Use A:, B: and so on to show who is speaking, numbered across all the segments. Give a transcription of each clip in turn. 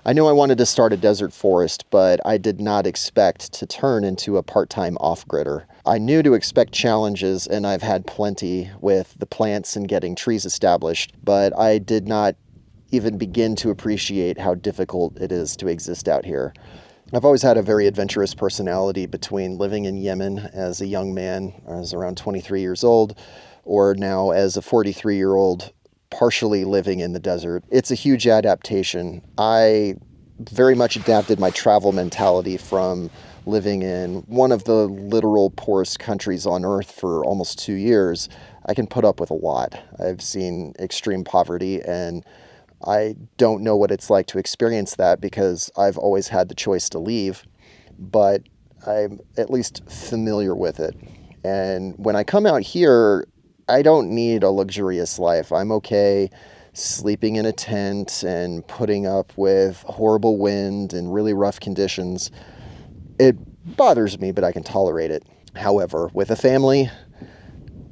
A: I knew I wanted to start a desert forest, but I did not expect to turn into a part-time off-gridder. I knew to expect challenges, and I've had plenty with the plants and getting trees established, but I did not even begin to appreciate how difficult it is to exist out here. I've always had a very adventurous personality between living in Yemen as a young man, I was around 23 years old, or now as a 43-year-old partially living in the desert. It's a huge adaptation. I very much adapted my travel mentality from living in one of the literal poorest countries on earth for almost 2 years. I can put up with a lot. I've seen extreme poverty, and I don't know what it's like to experience that because I've always had the choice to leave, but I'm at least familiar with it. And when I come out here, I don't need a luxurious life. I'm okay sleeping in a tent and putting up with horrible wind and really rough conditions. It bothers me, but I can tolerate it. However, with a family,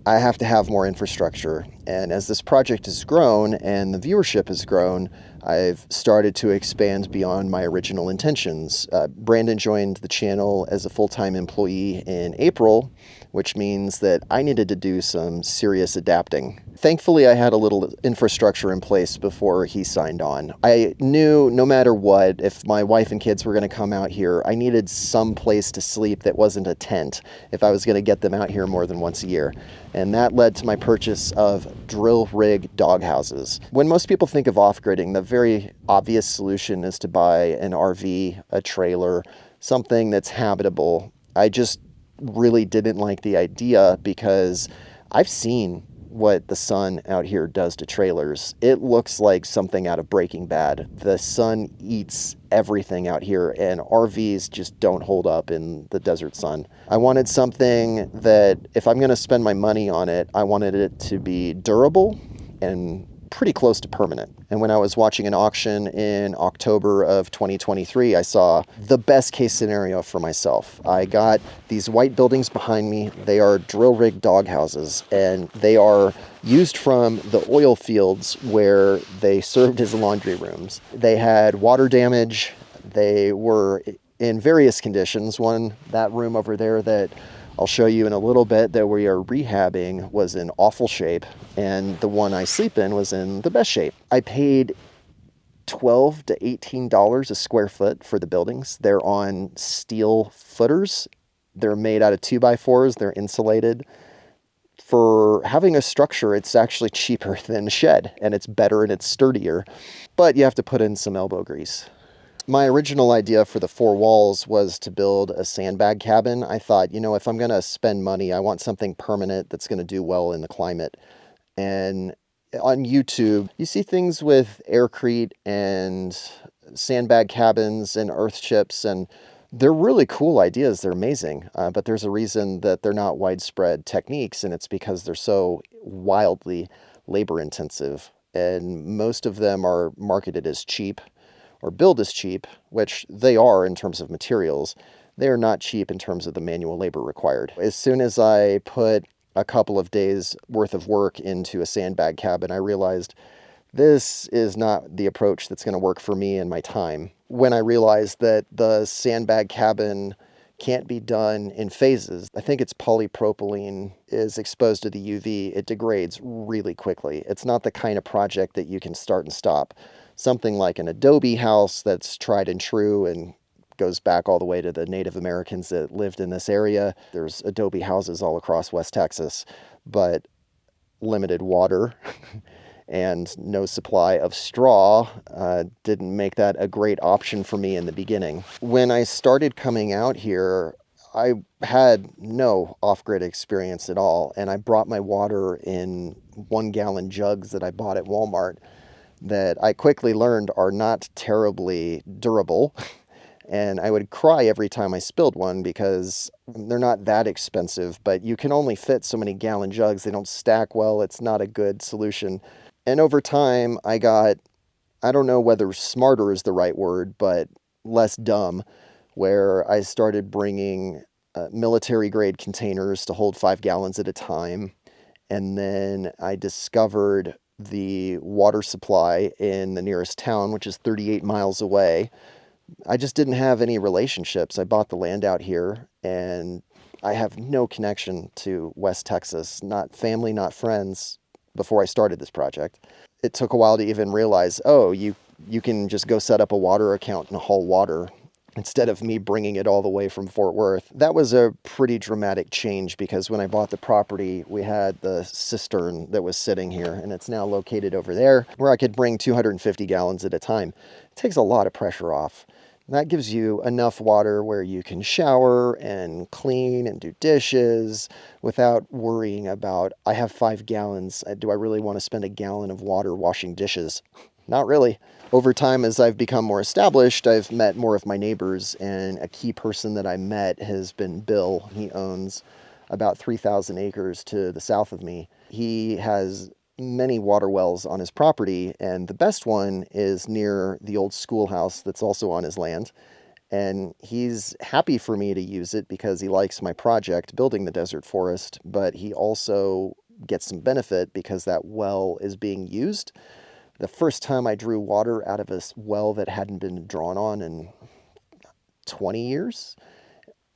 A: I have to have more infrastructure. And as this project has grown and the viewership has grown, I've started to expand beyond my original intentions. Brandon joined the channel as a full-time employee in April, which means that I needed to do some serious adapting. Thankfully, I had a little infrastructure in place before he signed on. I knew no matter what, if my wife and kids were going to come out here, I needed some place to sleep that wasn't a tent if I was going to get them out here more than once a year. And that led to my purchase of drill rig doghouses. When most people think of off-gridding, the very obvious solution is to buy an RV, a trailer, something that's habitable. I just really didn't like the idea because I've seen what the sun out here does to trailers. It looks like something out of Breaking Bad. The sun eats everything out here, and RVs just don't hold up in the desert sun. I wanted something that, if I'm going to spend my money on it, I wanted it to be durable and pretty close to permanent. And when I was watching an auction in October of 2023, I saw the best case scenario for myself. I got these white buildings behind me. They are drill rig doghouses, and they are used from the oil fields where they served as laundry rooms. They had water damage. They were in various conditions. That room over there that I'll show you in a little bit that we are rehabbing was in awful shape, and the one I sleep in was in the best shape. I paid $12 to $18 a square foot for the buildings. They're on steel footers. They're made out of 2x4s. They're insulated. For having a structure, it's actually cheaper than a shed, and it's better and it's sturdier, but you have to put in some elbow grease. My original idea for the four walls was to build a sandbag cabin. I thought, if I'm going to spend money, I want something permanent that's going to do well in the climate. And on YouTube, you see things with aircrete and sandbag cabins and earth chips, and they're really cool ideas. They're amazing. But there's a reason that they're not widespread techniques, and it's because they're so wildly labor intensive. And most of them are marketed as cheap or billed as cheap, which they are in terms of materials. They are not cheap in terms of the manual labor required. As soon as I put a couple of days worth of work into a sandbag cabin, I realized this is not the approach that's going to work for me and my time. When I realized that the sandbag cabin can't be done in phases, I think it's polypropylene is exposed to the UV. It degrades really quickly. It's not the kind of project that you can start and stop. Something like an adobe house that's tried and true and goes back all the way to the Native Americans that lived in this area. There's adobe houses all across West Texas, but limited water and no supply of straw didn't make that a great option for me in the beginning. When I started coming out here, I had no off-grid experience at all, and I brought my water in 1-gallon jugs that I bought at Walmart that I quickly learned are not terribly durable. And I would cry every time I spilled one because they're not that expensive, but you can only fit so many gallon jugs. They don't stack well. It's not a good solution. And over time, I got, I don't know whether smarter is the right word, but less dumb, where I started bringing military-grade containers to hold 5 gallons at a time. And then I discovered the water supply in the nearest town, which is 38 miles away. I just didn't have any relationships. I bought the land out here, and I have no connection to West Texas, not family, not friends, before I started this project. It took a while to even realize, oh, you can just go set up a water account and haul water instead of me bringing it all the way from Fort Worth. That was a pretty dramatic change, because when I bought the property, we had the cistern that was sitting here, and it's now located over there where I could bring 250 gallons at a time. It takes a lot of pressure off. That gives you enough water where you can shower and clean and do dishes without worrying about, I have 5 gallons. Do I really want to spend a gallon of water washing dishes? Not really. Over time, as I've become more established, I've met more of my neighbors, and a key person that I met has been Bill. He owns about 3,000 acres to the south of me. He has many water wells on his property, and the best one is near the old schoolhouse that's also on his land. And he's happy for me to use it because he likes my project building the desert forest, but he also gets some benefit because that well is being used. The first time I drew water out of a well that hadn't been drawn on in 20 years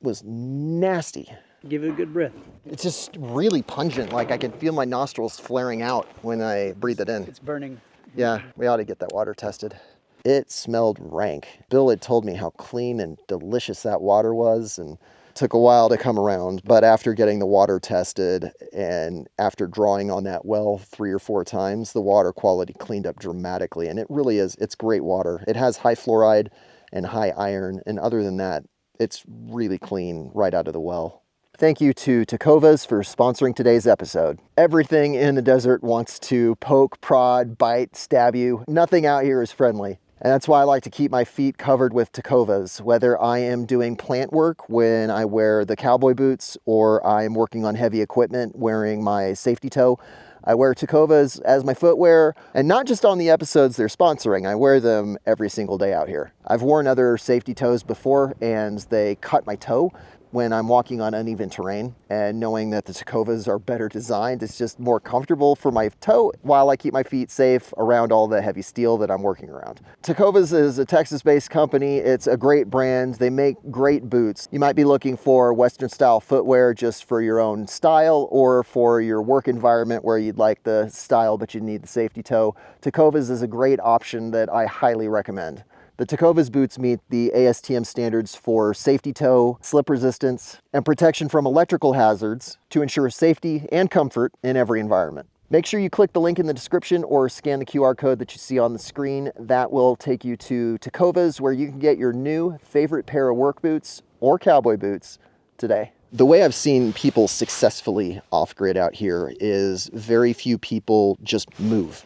A: was nasty.
B: Give it a good breath.
A: It's just really pungent. Like I could feel my nostrils flaring out when I breathe it in.
B: It's burning.
A: Yeah, we ought to get that water tested. It smelled rank. Bill had told me how clean and delicious that water was, and it took a while to come around. But after getting the water tested and after drawing on that well 3 or 4 times, the water quality cleaned up dramatically. And it really is, it's great water. It has high fluoride and high iron. And other than that, it's really clean right out of the well. Thank you to Tecovas for sponsoring today's episode. Everything in the desert wants to poke, prod, bite, stab you. Nothing out here is friendly. And that's why I like to keep my feet covered with Tecovas, whether I am doing plant work when I wear the cowboy boots or I am working on heavy equipment wearing my safety toe. I wear Tecovas as my footwear, and not just on the episodes they're sponsoring. I wear them every single day out here. I've worn other safety toes before, and they cut my toe when I'm walking on uneven terrain, and knowing that the Tecovas are better designed, it's just more comfortable for my toe while I keep my feet safe around all the heavy steel that I'm working around. Tecovas is a Texas-based company. It's a great brand. They make great boots. You might be looking for Western style footwear just for your own style or for your work environment where you'd like the style but you need the safety toe. Tecovas is a great option that I highly recommend. The Tecovas boots meet the ASTM standards for safety toe, slip resistance, and protection from electrical hazards to ensure safety and comfort in every environment. Make sure you click the link in the description or scan the QR code that you see on the screen. That will take you to Tecovas, where you can get your new favorite pair of work boots or cowboy boots today. The way I've seen people successfully off-grid out here is very few people just move.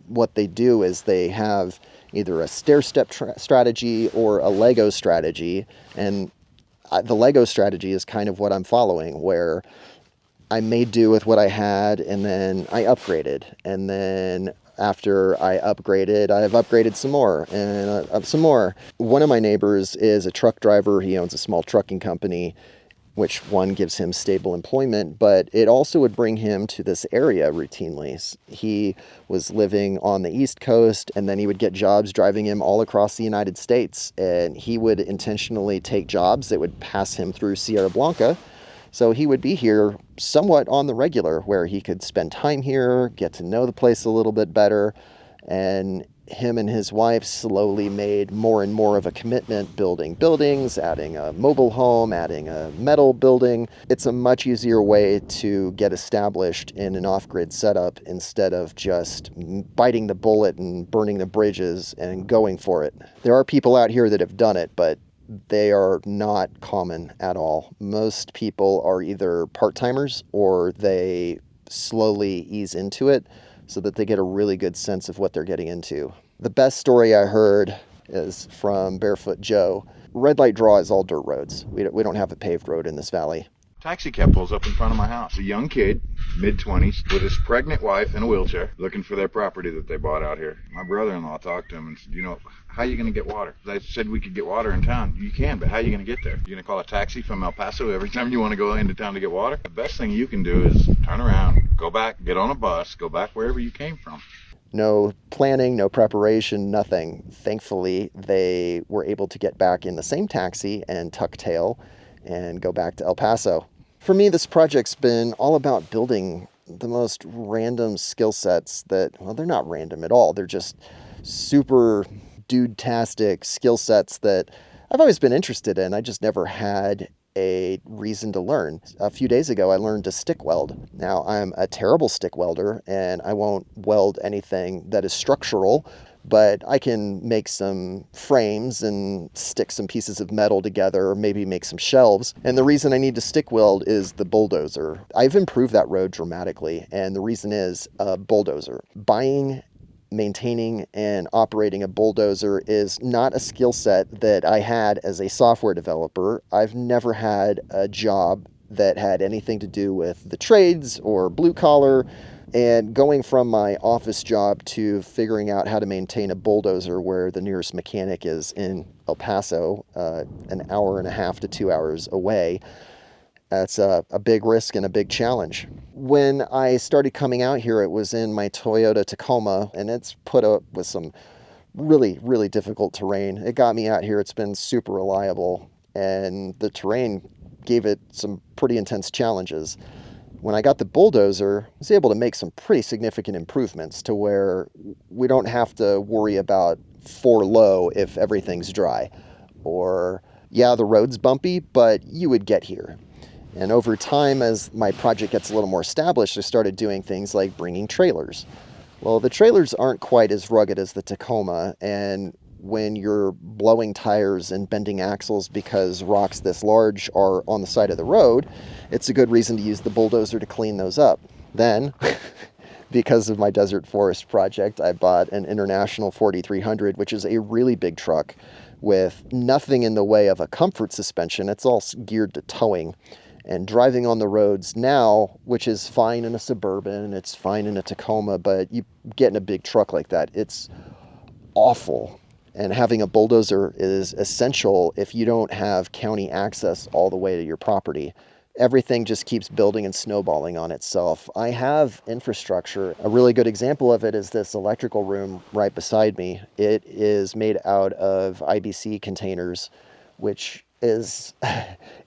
A: What they do is they have either a stair-step strategy or a Lego strategy. And the Lego strategy is kind of what I'm following, where I made do with what I had and then I upgraded. And then after I upgraded, I've upgraded some more and some more. One of my neighbors is a truck driver. He owns a small trucking company, which one gives him stable employment, but it also would bring him to this area routinely. He was living on the East Coast, and then he would get jobs driving him all across the United States. And he would intentionally take jobs that would pass him through Sierra Blanca. So he would be here somewhat on the regular, where he could spend time here, get to know the place a little bit better. And him and his wife slowly made more and more of a commitment, building buildings, adding a mobile home, adding a metal building. It's a much easier way to get established in an off-grid setup instead of just biting the bullet and burning the bridges and going for it. There are people out here that have done it, but they are not common at all. Most people are either part-timers or they slowly ease into it so that they get a really good sense of what they're getting into. The best story I heard is from Barefoot Joe. Red light draw is all dirt roads. We don't have a paved road in this valley.
C: Taxi cab pulls up in front of my house. A young kid, mid-20s, with his pregnant wife in a wheelchair, looking for their property that they bought out here. My brother-in-law talked to him and said, how are you going to get water? I said we could get water in town. You can, but how are you going to get there? You're going to call a taxi from El Paso every time you want to go into town to get water? The best thing you can do is turn around, Go back, get on a bus, go back wherever you came from.
A: No planning, no preparation, nothing. Thankfully, they were able to get back in the same taxi and tuck tail and go back to El Paso. For me, this project's been all about building the most random skill sets that, well, they're not random at all. They're just super dude-tastic skill sets that I've always been interested in. I just never had a reason to learn. A few days ago, I learned to stick weld. Now, I'm a terrible stick welder, and I won't weld anything that is structural, but I can make some frames and stick some pieces of metal together, or maybe make some shelves. And the reason I need to stick weld is the bulldozer. I've improved that road dramatically, and the reason is a bulldozer. Buying, maintaining, and operating a bulldozer is not a skill set that I had as a software developer. I've never had a job that had anything to do with the trades or blue collar. And going from my office job to figuring out how to maintain a bulldozer where the nearest mechanic is in El Paso, an hour and a half to 2 hours away, that's a big risk and a big challenge. When I started coming out here, it was in my Toyota Tacoma, and it's put up with some really, really difficult terrain. It got me out here. It's been super reliable, and the terrain gave it some pretty intense challenges. When I got the bulldozer, I was able to make some pretty significant improvements to where we don't have to worry about 4 low if everything's dry. Or, yeah, the road's bumpy, but you would get here. And over time, as my project gets a little more established, I started doing things like bringing trailers. Well, the trailers aren't quite as rugged as the Tacoma, and when you're blowing tires and bending axles because rocks this large are on the side of the road, it's a good reason to use the bulldozer to clean those up. Then, because of my Desert Forest project, I bought an International 4300, which is a really big truck with nothing in the way of a comfort suspension. It's all geared to towing. And driving on the roads now, which is fine in a Suburban, it's fine in a Tacoma, but you get in a big truck like that, it's awful. And having a bulldozer is essential if you don't have county access all the way to your property. Everything just keeps building and snowballing on itself. I have infrastructure. A really good example of it is this electrical room right beside me. It is made out of IBC containers, which is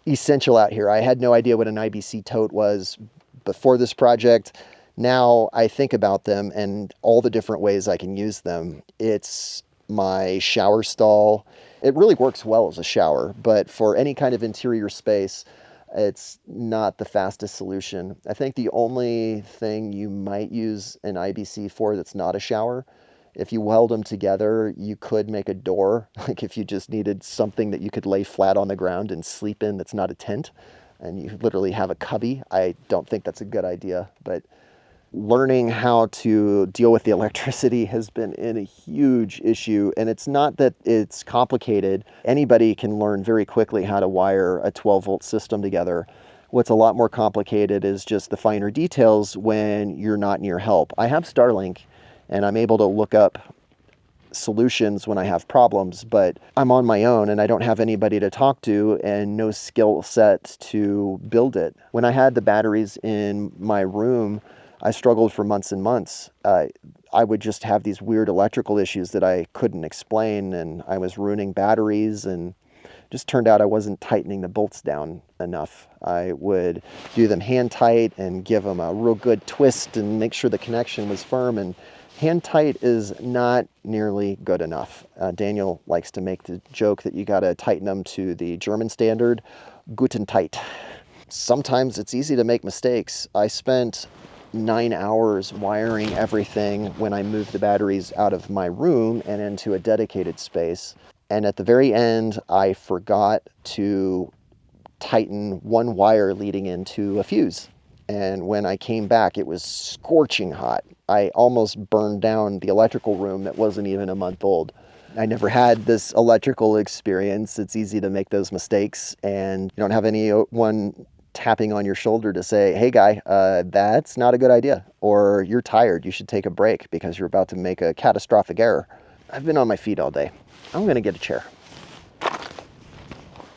A: essential out here. I had no idea what an IBC tote was before this project. Now I think about them and all the different ways I can use them. It's my shower stall. It really works well as a shower, but for any kind of interior space, it's not the fastest solution. I think the only thing you might use an IBC for that's not a shower, if you weld them together, you could make a door. Like if you just needed something that you could lay flat on the ground and sleep in that's not a tent, and you literally have a cubby. I don't think that's a good idea, but learning how to deal with the electricity has been a huge issue. And it's not that it's complicated. Anybody can learn very quickly how to wire a 12-volt system together. What's a lot more complicated is just the finer details when you're not near help. I have Starlink, and I'm able to look up solutions when I have problems, but I'm on my own and I don't have anybody to talk to and no skill set to build it. When I had the batteries in my room, I struggled for months and months. I would just have these weird electrical issues that I couldn't explain, and I was ruining batteries, and just turned out I wasn't tightening the bolts down enough. I would do them hand tight and give them a real good twist and make sure the connection was firm, and hand tight is not nearly good enough. Daniel likes to make the joke that you got to tighten them to the German standard, guten tight. Sometimes it's easy to make mistakes. I spent 9 hours wiring everything when I moved the batteries out of my room and into a dedicated space. And at the very end, I forgot to tighten one wire leading into a fuse. And when I came back, it was scorching hot. I almost burned down the electrical room that wasn't even a month old. I never had this electrical experience. It's easy to make those mistakes, and you don't have anyone tapping on your shoulder to say, hey guy, that's not a good idea, or you're tired, you should take a break because you're about to make a catastrophic error. I've been on my feet all day. I'm gonna get a chair.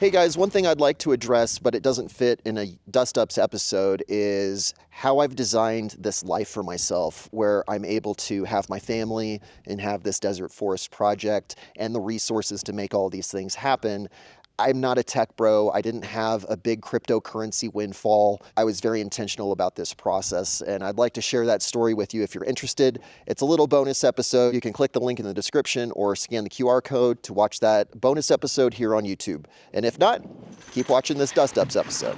A: Hey guys, one thing I'd like to address, but it doesn't fit in a Dust Ups episode, is how I've designed this life for myself, where I'm able to have my family and have this desert forest project and the resources to make all these things happen. I'm not a tech bro. I didn't have a big cryptocurrency windfall. I was very intentional about this process, and I'd like to share that story with you if you're interested. It's a little bonus episode. You can click the link in the description or scan the QR code to watch that bonus episode here on YouTube. And if not, keep watching this Dust Ups episode.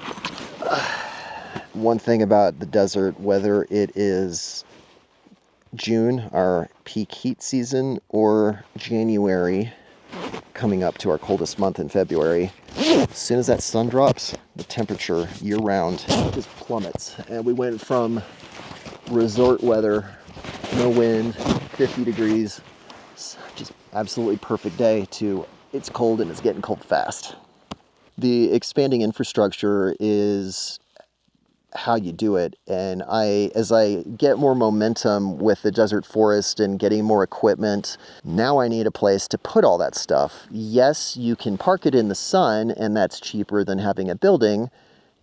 A: One thing about the desert, whether it is June, our peak heat season, or January, coming up to our coldest month in February, as soon as that sun drops, the temperature year-round just plummets. And we went from resort weather, no wind, 50 degrees, just absolutely perfect day, to it's cold and it's getting cold fast. The expanding infrastructure is how you do it. And as I get more momentum with the desert forest and getting more equipment, now I need a place to put all that stuff. Yes, you can park it in the sun, and that's cheaper than having a building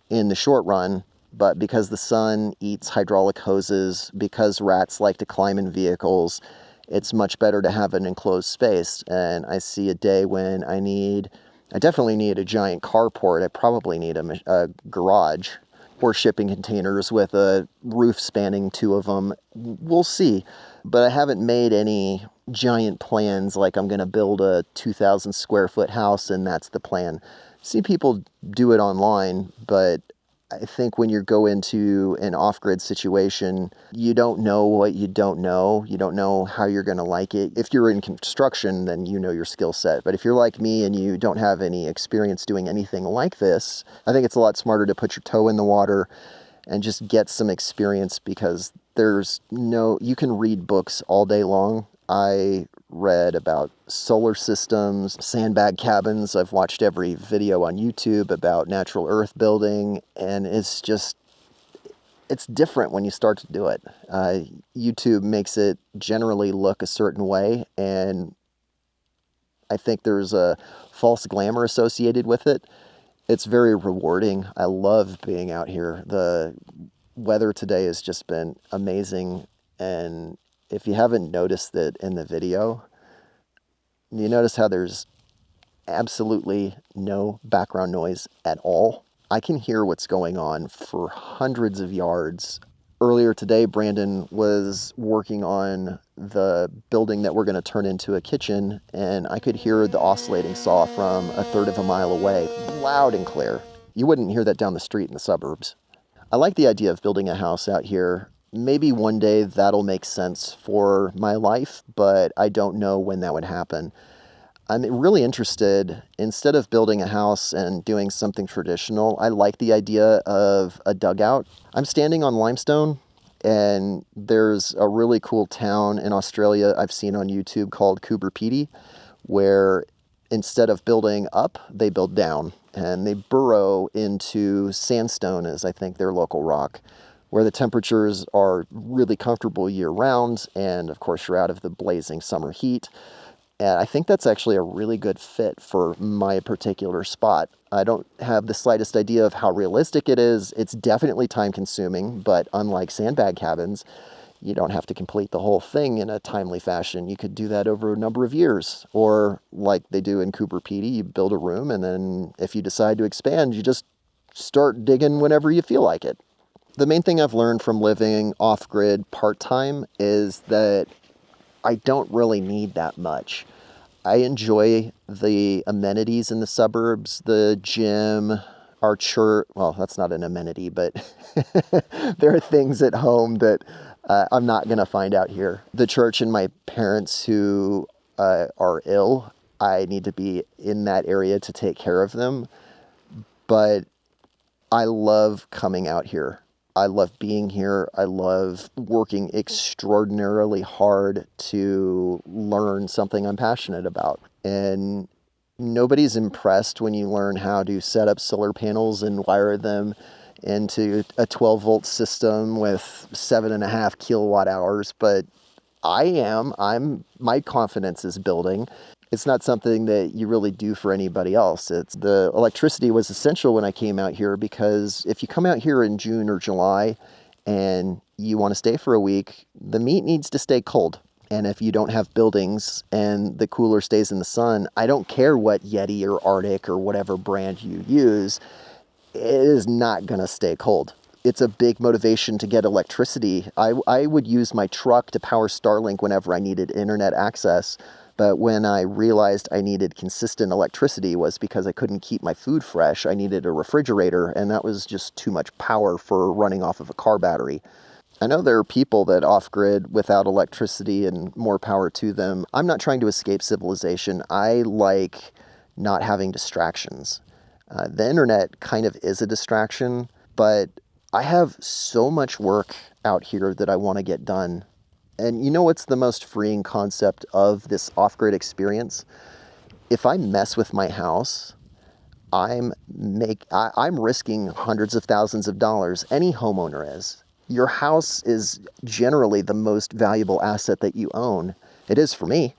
A: in the short run. But because the sun eats hydraulic hoses, because rats like to climb in vehicles, it's much better to have an enclosed space. And I see a day when I definitely need a giant carport. I probably need a garage or shipping containers with a roof spanning two of them. We'll see. But I haven't made any giant plans like I'm going to build a 2,000 square foot house and that's the plan. See people do it online, but I think when you go into an off-grid situation, you don't know what you don't know. You don't know how you're going to like it. If you're in construction, then you know your skill set. But if you're like me and you don't have any experience doing anything like this, I think it's a lot smarter to put your toe in the water and just get some experience, because you can read books all day long. I read about solar systems, sandbag cabins. I've watched every video on YouTube about natural earth building, and it's different when you start to do it. YouTube makes it generally look a certain way, and I think there's a false glamour associated with it. It's very rewarding. I love being out here. The weather today has just been amazing, and if you haven't noticed it in the video, you notice how there's absolutely no background noise at all. I can hear what's going on for hundreds of yards. Earlier today, Brandon was working on the building that we're going to turn into a kitchen, and I could hear the oscillating saw from a third of a mile away, loud and clear. You wouldn't hear that down the street in the suburbs. I like the idea of building a house out here. Maybe one day that'll make sense for my life, but I don't know when that would happen. I'm really interested, instead of building a house and doing something traditional, I like the idea of a dugout. I'm standing on limestone, and there's a really cool town in Australia I've seen on YouTube called Coober Pedy, where instead of building up, they build down, and they burrow into sandstone, as I think their local rock, where the temperatures are really comfortable year-round, and of course you're out of the blazing summer heat. And I think that's actually a really good fit for my particular spot. I don't have the slightest idea of how realistic it is. It's definitely time-consuming, but unlike sandbag cabins, you don't have to complete the whole thing in a timely fashion. You could do that over a number of years. Or like they do in Coober Pedy, you build a room, and then if you decide to expand, you just start digging whenever you feel like it. The main thing I've learned from living off-grid part-time is that I don't really need that much. I enjoy the amenities in the suburbs, the gym, our church. Well, that's not an amenity, but there are things at home that I'm not going to find out here. The church and my parents who are ill, I need to be in that area to take care of them. But I love coming out here. I love being here. I love working extraordinarily hard to learn something I'm passionate about. And nobody's impressed when you learn how to set up solar panels and wire them into a 12-volt system with 7.5 kilowatt hours. But my confidence is building. It's not something that you really do for anybody else. It's the electricity was essential when I came out here, because if you come out here in June or July and you want to stay for a week, the meat needs to stay cold. And if you don't have buildings and the cooler stays in the sun, I don't care what Yeti or Arctic or whatever brand you use, it is not going to stay cold. It's a big motivation to get electricity. I would use my truck to power Starlink whenever I needed internet access. But when I realized I needed consistent electricity was because I couldn't keep my food fresh. I needed a refrigerator, and that was just too much power for running off of a car battery. I know there are people that off-grid without electricity, and more power to them. I'm not trying to escape civilization. I like not having distractions. The internet kind of is a distraction, but I have so much work out here that I want to get done. And you know what's the most freeing concept of this off-grid experience? If I mess with my house, I'm risking hundreds of thousands of dollars. Any homeowner is. Your house is generally the most valuable asset that you own. It is for me.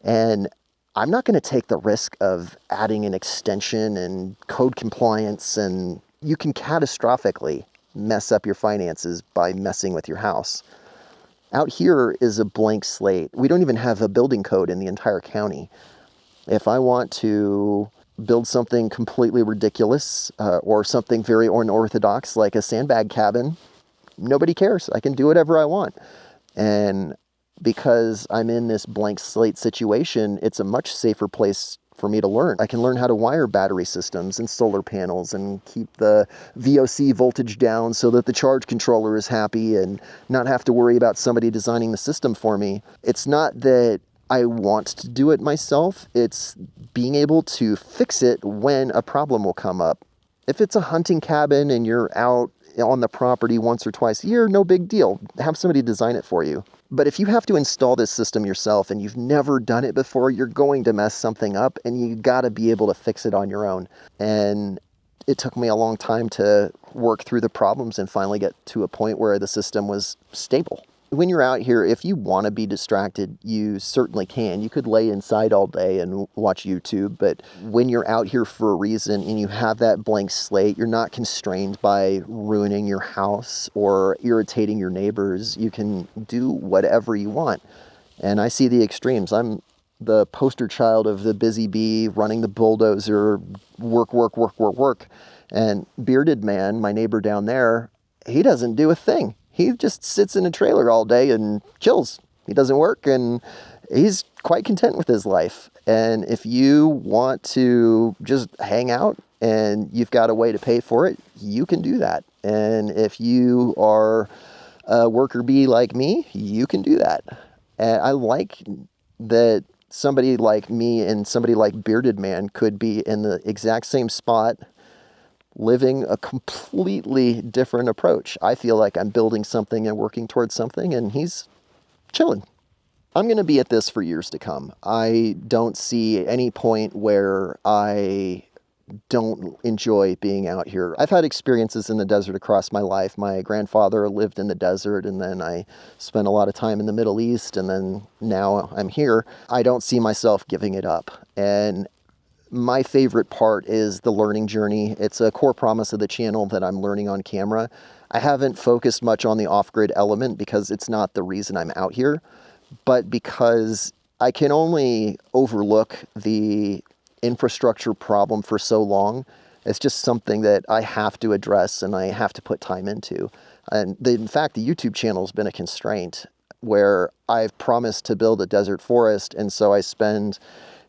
A: And I'm not going to take the risk of adding an extension and code compliance, and you can catastrophically mess up your finances by messing with your house. Out here is a blank slate. We don't even have a building code in the entire county. If I want to build something completely ridiculous or something very unorthodox like a sandbag cabin, nobody cares. I can do whatever I want. And because I'm in this blank slate situation, it's a much safer place for me to learn. I can learn how to wire battery systems and solar panels and keep the VOC voltage down so that the charge controller is happy and not have to worry about somebody designing the system for me. It's not that I want to do it myself. It's being able to fix it when a problem will come up. If it's a hunting cabin and you're out on the property once or twice a year, no big deal. Have somebody design it for you. But if you have to install this system yourself and you've never done it before, you're going to mess something up, and you got to be able to fix it on your own. And it took me a long time to work through the problems and finally get to a point where the system was stable. When you're out here, if you want to be distracted, you certainly can. You could lay inside all day and watch YouTube, but when you're out here for a reason and you have that blank slate, you're not constrained by ruining your house or irritating your neighbors. You can do whatever you want. And I see the extremes. I'm the poster child of the busy bee running the bulldozer, work. And Bearded Man, my neighbor down there, he doesn't do a thing. He just sits in a trailer all day and chills. He doesn't work, and he's quite content with his life. And if you want to just hang out and you've got a way to pay for it, you can do that. And if you are a worker bee like me, you can do that. And I like that somebody like me and somebody like Bearded Man could be in the exact same spot, living a completely different approach. I feel like I'm building something and working towards something, and he's chilling. I'm going to be at this for years to come. I don't see any point where I don't enjoy being out here. I've had experiences in the desert across my life. My grandfather lived in the desert, and then I spent a lot of time in the Middle East, and then now I'm here. I don't see myself giving it up. And my favorite part is the learning journey. It's a core promise of the channel that I'm learning on camera. I haven't focused much on the off-grid element because it's not the reason I'm out here, but because I can only overlook the infrastructure problem for so long. It's just something that I have to address and I have to put time into. And in fact, the YouTube channel has been a constraint where I've promised to build a desert forest, and so I spend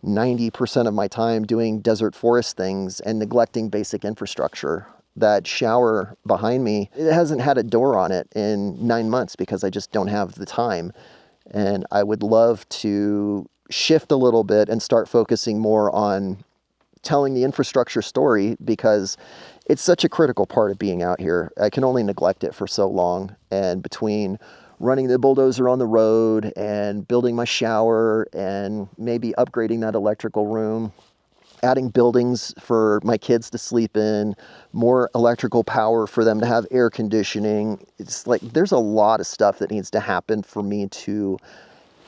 A: 90% of my time doing desert forest things and neglecting basic infrastructure. That shower behind me, it hasn't had a door on it in 9 months because I just don't have the time. And I would love to shift a little bit and start focusing more on telling the infrastructure story because it's such a critical part of being out here. I can only neglect it for so long. And between running the bulldozer on the road and building my shower and maybe upgrading that electrical room, adding buildings for my kids to sleep in, more electrical power for them to have air conditioning. It's like there's a lot of stuff that needs to happen for me to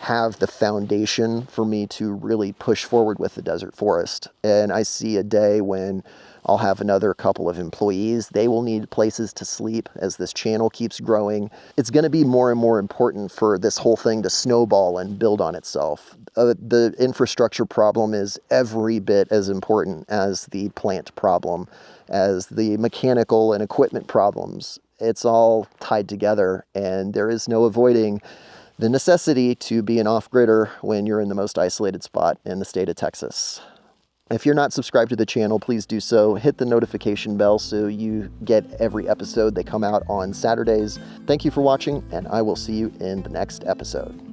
A: have the foundation for me to really push forward with the desert forest. And I see a day when I'll have another couple of employees. They will need places to sleep as this channel keeps growing. It's going to be more and more important for this whole thing to snowball and build on itself. The infrastructure problem is every bit as important as the plant problem, as the mechanical and equipment problems. It's all tied together, and there is no avoiding the necessity to be an off-gridder when you're in the most isolated spot in the state of Texas. If you're not subscribed to the channel, please do so. Hit the notification bell so you get every episode. They come out on Saturdays. Thank you for watching, and I will see you in the next episode.